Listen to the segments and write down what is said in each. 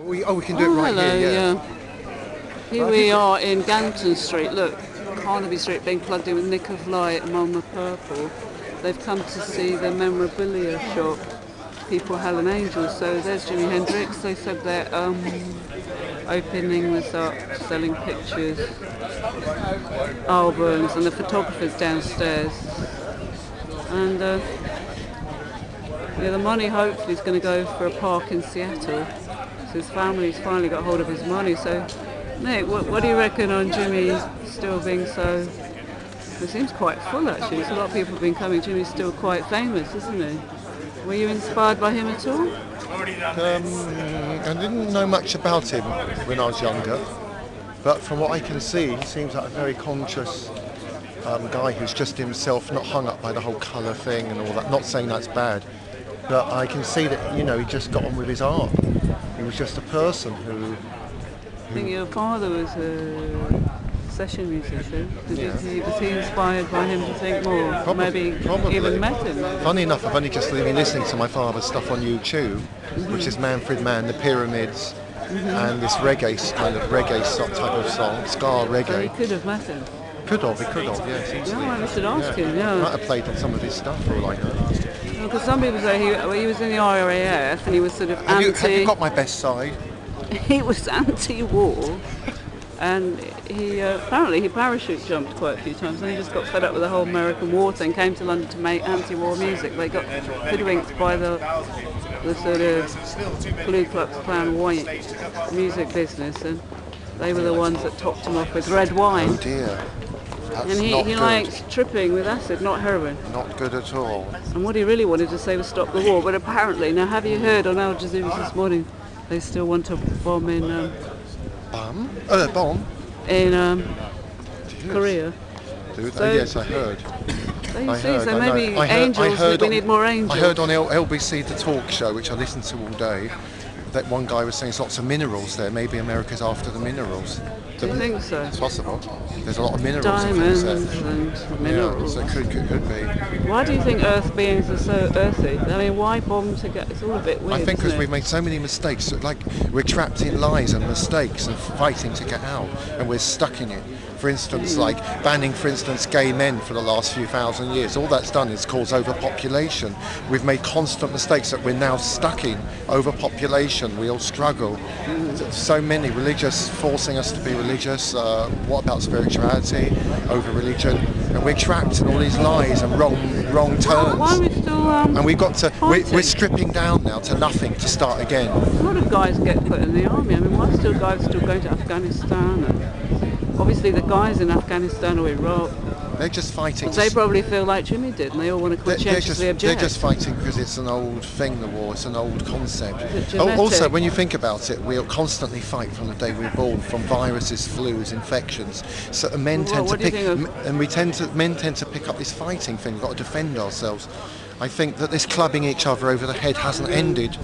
We can do it right hello, here, yeah. Here we are in Ganton Street. Look, Carnaby Street being plugged in with nick of light among the purple. They've come to see the memorabilia shop, People, Hell and Angels. So there's Jimi Hendrix. They said they're opening this up, selling pictures, albums, and the photographer's downstairs. And the money hopefully is going to go for a park in Seattle. So his family's finally got hold of his money. So, Nick, what do you reckon on Jimmy still being so... It seems quite full, actually. There's a lot of people have been coming. Jimmy's still quite famous, isn't he? Were you inspired by him at all? I didn't know much about him when I was younger, but from what I can see, he seems like a very conscious guy who's just himself, not hung up by the whole colour thing and all that. Not saying that's bad, but I can see that, he just got on with his art. He was just a person who... I think your father was a session musician. Was he inspired by him to think more? Probably. Even met him? Funny enough, I've only just been listening to my father's stuff on YouTube, which is Manfred Mann, The Pyramids, and this reggae type of song, ska reggae. So he could have met him? He could have, yes, easily. Yeah, we should ask him, yeah. He might have played on some of his stuff, for all I know. Because some people say he was in the RAF and he was sort of Have you got my best side? He was anti-war, and he apparently he parachute jumped quite a few times, and he just got fed up with the whole American war thing. Came to London to make anti-war music. They got hoodwinked by the sort of Ku Klux Klan white music business, and they were the ones that topped him off with red wine. Oh dear. That's and he likes tripping with acid, not heroin. Not good at all. And what he really wanted to say was stop the war. But apparently, now have you heard on Al Jazeera this morning, they still want to bomb in... bomb? In Korea. So, yes, I heard. So maybe we need more angels. I heard on LBC The Talk Show, which I listened to all day, that one guy was saying there's lots of minerals there. Maybe America's after the minerals. Do you think so? It's possible. There's a lot of minerals. Diamonds and minerals. Yeah, so it could be. Why do you think Earth beings are so earthy? I mean, why bomb to get... It's all a bit weird, I think because we've made so many mistakes. Like, we're trapped in lies and mistakes and fighting to get out. And we're stuck in it. For instance, like banning, for instance, gay men for the last few thousand years. All that's done is cause overpopulation. We've made constant mistakes that we're now stuck in. Overpopulation, we all struggle. So many religious, forcing us to be religious. What about spirituality over religion? And we're trapped in all these lies and wrong turns. Why are we still and we've got to, we're stripping down now to nothing to start again. A lot of guys get put in the army. I mean, why still guys still going to Afghanistan? And obviously the guys in Afghanistan or Iraq, they're just fighting. But they probably feel like Jimmy did, and they all want to conscientiously object. They're just fighting because it's an old thing, the war. It's an old concept. Also, when you think about it, we'll constantly fight from the day we're born, from viruses, flus, infections. So men tend to pick up this fighting thing. We've got to defend ourselves. I think that this clubbing each other over the head hasn't ended.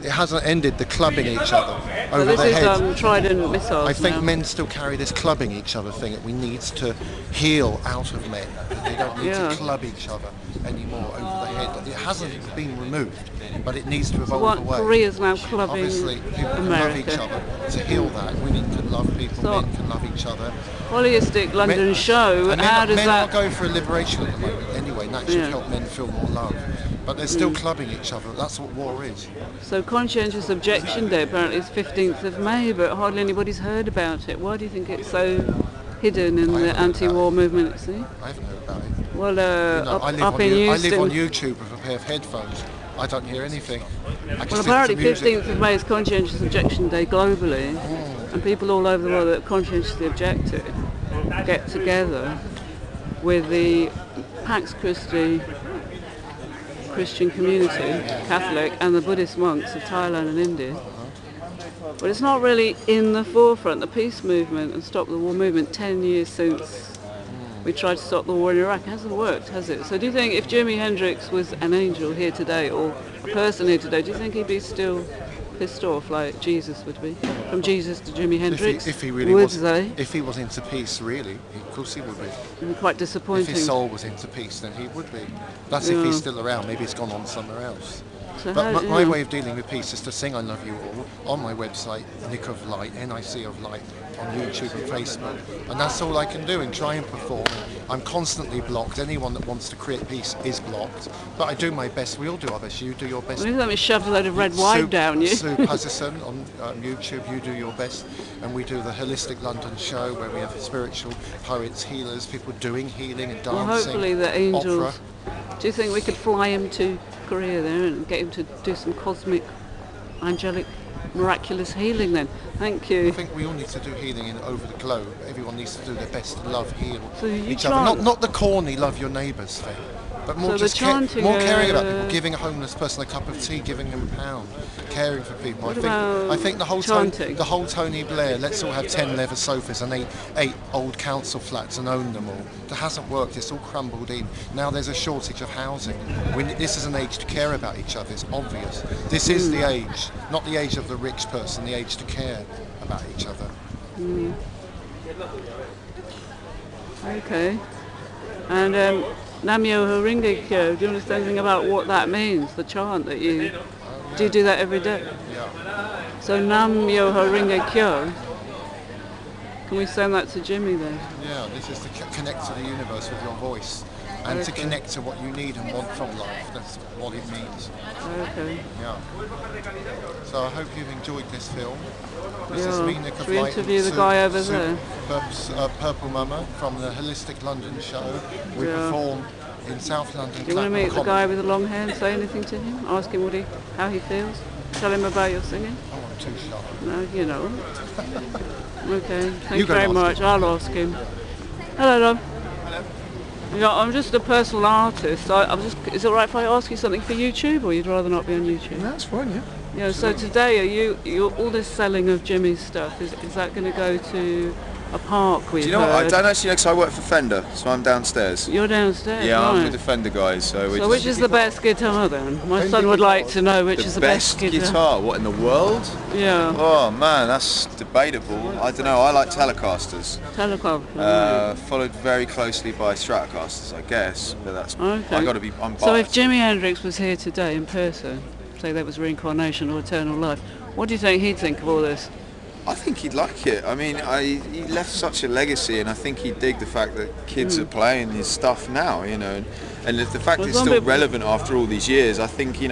It hasn't ended, the clubbing each other over the head. This is Trident missiles. I think now. Men still carry this clubbing each other thing that we need to heal out of men. They don't need to club each other anymore over the head. It hasn't been removed, but it needs to evolve away. Korea's now clubbing Obviously, people can America. love each other. To heal that, women can love people, men can love each other. Holisticlondon show, and how does men that... are going for a liberation at the moment anyway, and that should help men feel more love. But they're still clubbing each other. That's what war is. So Conscientious Objection Day apparently is 15th of May, but hardly anybody's heard about it. Why do you think it's so hidden in the anti-war movement? See? I haven't heard about it. Well, I live on YouTube with a pair of headphones. I don't hear anything. Well, apparently 15th of May is Conscientious Objection Day globally, and people all over the world that are conscientiously objective get together with the Pax Christi Christian community, Catholic, and the Buddhist monks of Thailand and India. But it's not really in the forefront. The peace movement and stop the war movement, 10 years since we tried to stop the war in Iraq, hasn't worked, has it? So do you think if Jimi Hendrix was an angel here today, or a person here today, do you think he'd be still pissed off like Jesus would be? From Jesus to Jimi Hendrix? If he really was, if he was into peace, really, of course he would be. It'd be quite disappointing. If his soul was into peace, then he would be. That's if he's still around. Maybe he's gone on somewhere else. So But my way of dealing with peace is to sing I Love You All on my website, Nick of Light, N-I-C of Light, on YouTube and Facebook. And that's all I can do and try and perform. I'm constantly blocked. Anyone that wants to create peace is blocked. But I do my best. We all do our best. You do your best. Well, let me shove a load of red wine down you. Sue Puzzison on YouTube, you do your best. And we do the Holistic London show where we have spiritual poets, healers, people doing healing and dancing. Well, hopefully the angels. Opera. Do you think we could fly him to Korea there and get him to do some cosmic, angelic, miraculous healing then? Thank you. I think we all need to do healing over the globe. Everyone needs to do their best to love, heal So each other. Not the corny love your neighbours thing, but more so just more caring about people, giving a homeless person a cup of tea, giving them a pound, caring for people. I think the whole Tony Blair, let's all have 10 leather sofas and eight old council flats and own them all. That hasn't worked. It's all crumbled in. Now there's a shortage of housing. This is an age to care about each other. It's obvious. This is the age, not the age of the rich person, the age to care about each other. Okay. And Namyo Haringe Kyo, do you understand anything about what that means, the chant that you... Do you do that every day? Yeah. So Namyo Haringe Kyo, can we send that to Jimi then? Yeah, this is to connect to the universe with your voice and to connect to what you need and want from life. That's what it means. Okay. Yeah. So I hope you've enjoyed this film. This is me, Nick of Should we Light, interview the guy over there? Purple Mama from the Holistic London show. We perform in South London. Do you want to meet the guy with the long hair and say anything to him? Ask him how he feels? Tell him about your singing? Oh, I'm too sharp. No, you know. Okay, thank you very much. I'll ask him. Hello, Dom. Hello. Yeah, I'm just a personal artist. Is it alright if I ask you something for YouTube, or you'd rather not be on YouTube? No, that's fine, yeah. Yeah, so today, are all this selling of Jimi's stuff, is that going to go to a park we've Do you know what? I heard? don't actually know because I work for Fender, so I'm downstairs. You're downstairs, Yeah, right. I'm with the Fender guys. So which is the best guitar then? My son would like to know which is the best guitar. What in the world? Yeah. Oh man, that's debatable. I don't know. I like Telecasters. Telecaster. Followed very closely by Stratocasters, I guess. But that's Okay. I got to be. I'm biased. So if Jimi Hendrix was here today in person, say there was reincarnation or eternal life, what do you think he'd think of all this? I think he'd like it. I mean, he left such a legacy, and I think he'd dig the fact that kids are playing his stuff now, you know, and the fact it's still relevant after all these years. I think he'd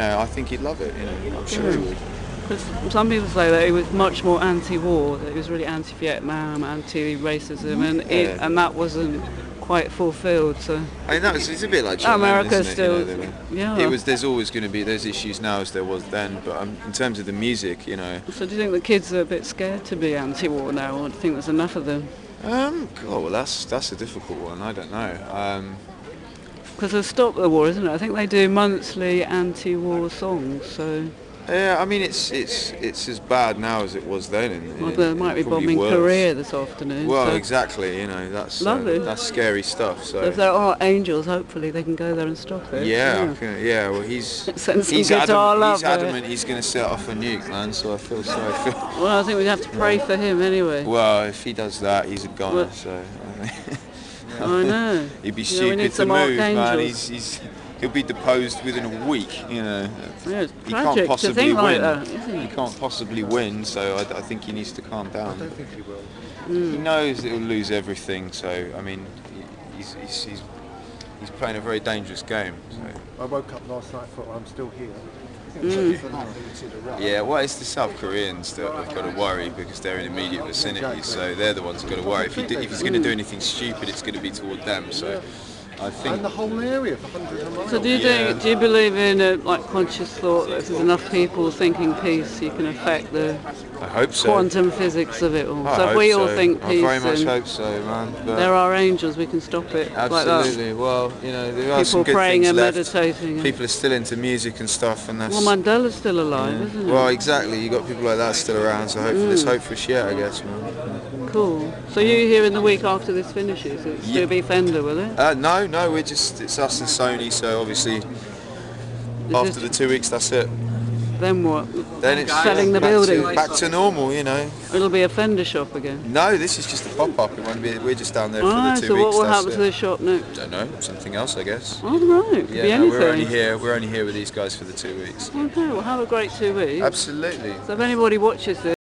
love it. You know, I'm sure he would. Because some people say that he was much more anti-war, that he was really anti-Vietnam, anti-racism, and that wasn't quite fulfilled. So I know it's a bit like John America Lennon, isn't still, it? You know, there's always going to be those issues now as there was then, but in terms of the music, you know. So do you think the kids are a bit scared to be anti-war now, or do you think there's enough of them? Well, that's a difficult one. I don't know. Because they've stopped the war, isn't it? I think they do monthly anti-war songs. So yeah, I mean it's as bad now as it was then. Well, they might be bombing worse. Korea this afternoon. Well, so exactly. You know, that's lovely. That's scary stuff. So if there are angels, hopefully they can go there and stop it. Yeah. Well, he's adamant. He's going to set off a nuke, man. So I feel sorry for. Well, I think we'd have to pray for him anyway. Well, if he does that, he's a goner. So. I know. He'd be stupid to move, man. He'll be deposed within a week, you know. Yeah, it's he can't possibly to think win. Like that, isn't it? He can't possibly win, so I think he needs to calm down. I don't think he will. He knows that he'll lose everything, so I mean, he's playing a very dangerous game. So. I woke up last night and thought, I'm still here. Yeah, well, it's the South Koreans that have got to worry because they're in immediate vicinity, so they're the ones who've got to worry. If he's going to do anything stupid, it's going to be toward them. So. I think. And the whole area for hundreds of miles. So do you believe in like conscious thought, that if there's enough people thinking peace, you can affect the I hope so. quantum physics of it all? I So if hope we all so. think peace, I very much hope so, man. But there are angels, we can stop it. Absolutely. Like Well, you know, there are people some good praying things and left. meditating. People are still into music and stuff, and that's. Well, Mandela's still alive, isn't he? Well, exactly. You got people like that still around, so hopefully there's hope for shit, I guess, man. Cool. So you here in the week after this finishes? It'll still be Fender, will it? No, it's us and Sony. So obviously, after the 2 weeks, that's it. Then what? Then it's Selling the back building. back to normal, you know. It'll be a fender shop again. No, this is just a pop-up. It won't be. We're just down there for Ah, the 2 so weeks. what will that's happen it. to the shop next? Don't know. Something else, I guess. Oh, right. Could be Yeah, no, anything. we're only here with these guys for the 2 weeks. Okay, well, have a great 2 weeks. Absolutely. So if anybody watches this,